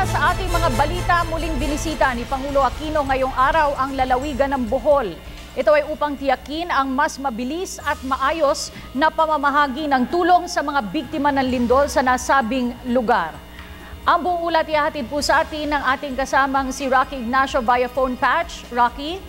Una sa ating mga balita, muling binisita ni Pangulo Aquino ngayong araw ang lalawigan ng Bohol. Ito ay upang tiyakin ang mas mabilis at maayos na pamamahagi ng tulong sa mga biktima ng lindol sa nasabing lugar. Ang buong ulat ihahatid po sa atin ng ating kasamang si Rocky Ignacio via phone patch. Rocky?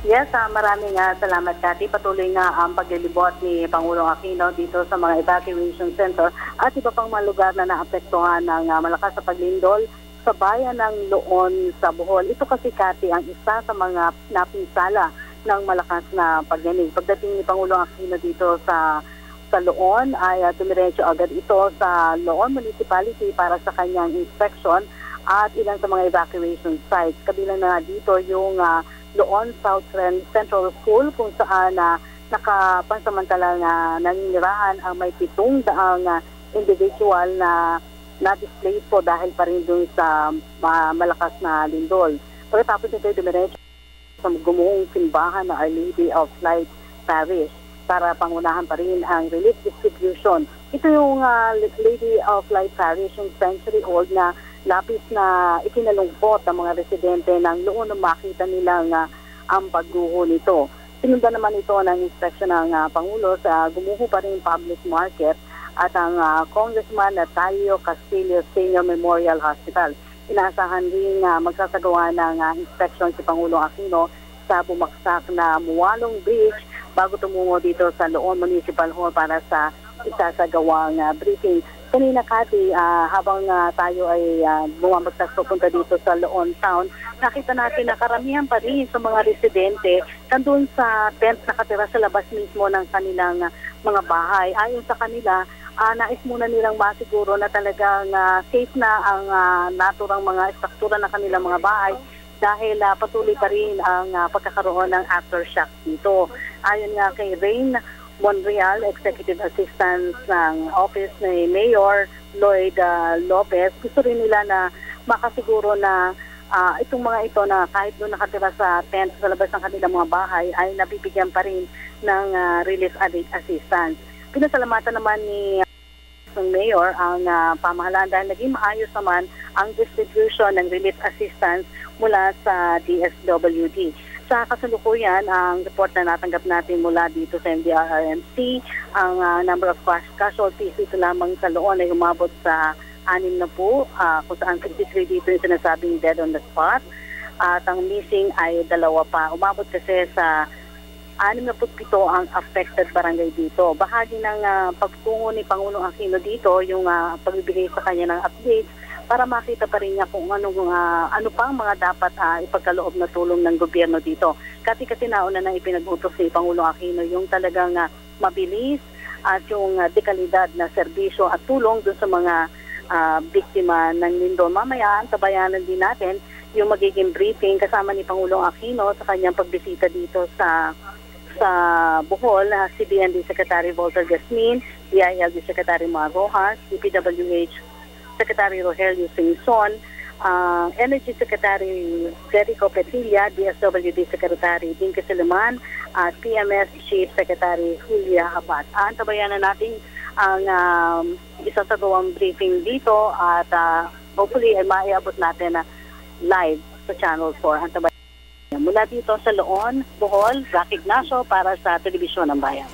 Yes, maraming salamat, Cathy. Patuloy nga ang paglilibot ni Pangulong Aquino dito sa mga evacuation center at iba pang mga lugar na naapektuhan ng malakas sa paglindol sa bayan ng Loon sa Bohol. Ito kasi, Cathy, ang isa sa mga napinsala ng malakas na pagyanig. Pagdating ni Pangulong Aquino dito sa Loon ay tumiretso agad ito sa Loon Municipality para sa kanyang inspection at ilang sa mga evacuation sites. Kabilang na dito yung Loon South Central School kung saan nakapansamantala na naninirahan ang may 700 individual na na-displaced po dahil pa rin dun sa malakas na lindol. Pagkatapos nito, dumiretso sa gumuhong simbahan na Our Lady of Light Parish para pangunahan pa rin ang relief distribution. Ito yung Lady of Light Parish, yung century-old na lapis na ikinalungkot ng mga residente ng Loon nung makita nilang ang pagguho nito. Sinundan naman ito ng inspection ng Pangulo sa gumuho pa rin public market at ang Congressman Natalio Castillo Senior Memorial Hospital. Inaasahan rin magsasagawa ng inspection si Pangulong Aquino sa bumaksak na Mualong Bridge bago tumungo dito sa Loon Municipal Hall para sa isasagawang briefing. Kanina, Cathy, habang tayo ay bumabagtas pupunta dito sa Loon Town, nakita natin na karamihan pa rin sa mga residente nandun sa tent nakatira sa labas mismo ng kanilang mga bahay. Ayon sa kanila, nais muna nilang masiguro na talagang safe na ang naturang mga struktura ng kanilang mga bahay dahil patuloy pa rin ang pagkakaroon ng aftershock dito. Ayon nga kay Rain Monreal, Executive Assistant ng Office ni Mayor Lloyd Lopez, gusto rin nila na makasiguro na itong mga ito na kahit doon nakatira sa tent sa labas ng kanilang mga bahay ay nabibigyan pa rin ng relief assistance. Pinasalamatan naman ni Mayor ang pamahalaan dahil naging maayos naman ang distribution ng relief assistance mula sa DSWD. Sa kasalukuyan, ang report na natanggap natin mula dito sa MDRRMC, ang number of casualties dito lamang sa Loon ay umabot sa 6 na po, kung saan 53 dito yung sinasabing dead on the spot. At ang missing ay 2 pa. Umabot kasi sa 67 ang affected barangay dito. Bahagi ng pagtungo ni Pangulong Aquino dito, yung pagbibigay sa kanya ng updates para makita pa rin niya kung ano pang mga dapat ipagkaloob na tulong ng gobyerno dito. Kasi nauna nang ipinag-utos ni Pangulong Aquino yung talagang mabilis at yung dekalidad na serbisyo at tulong dun sa mga biktima ng lindol. Mamaya, tabayanan din natin yung magiging briefing kasama ni Pangulong Aquino sa kanyang pagbisita dito sa Bohol, si BND Secretary Walter Gasmin, DILG Secretary Mar Rojas, DPWH Secretary Rogelio Singson, Energy Secretary Jericho Petilla, DSWD Secretary Dinky Siliman, at PMS Chief Secretary Julia Abad. Antabayan na natin ang isasagawang briefing dito at hopefully ay maiabot natin live sa Channel 4. Antabayan. Mula dito sa Loon, Bohol, Rocky Ignacio para sa Telebisyon ng Bayan.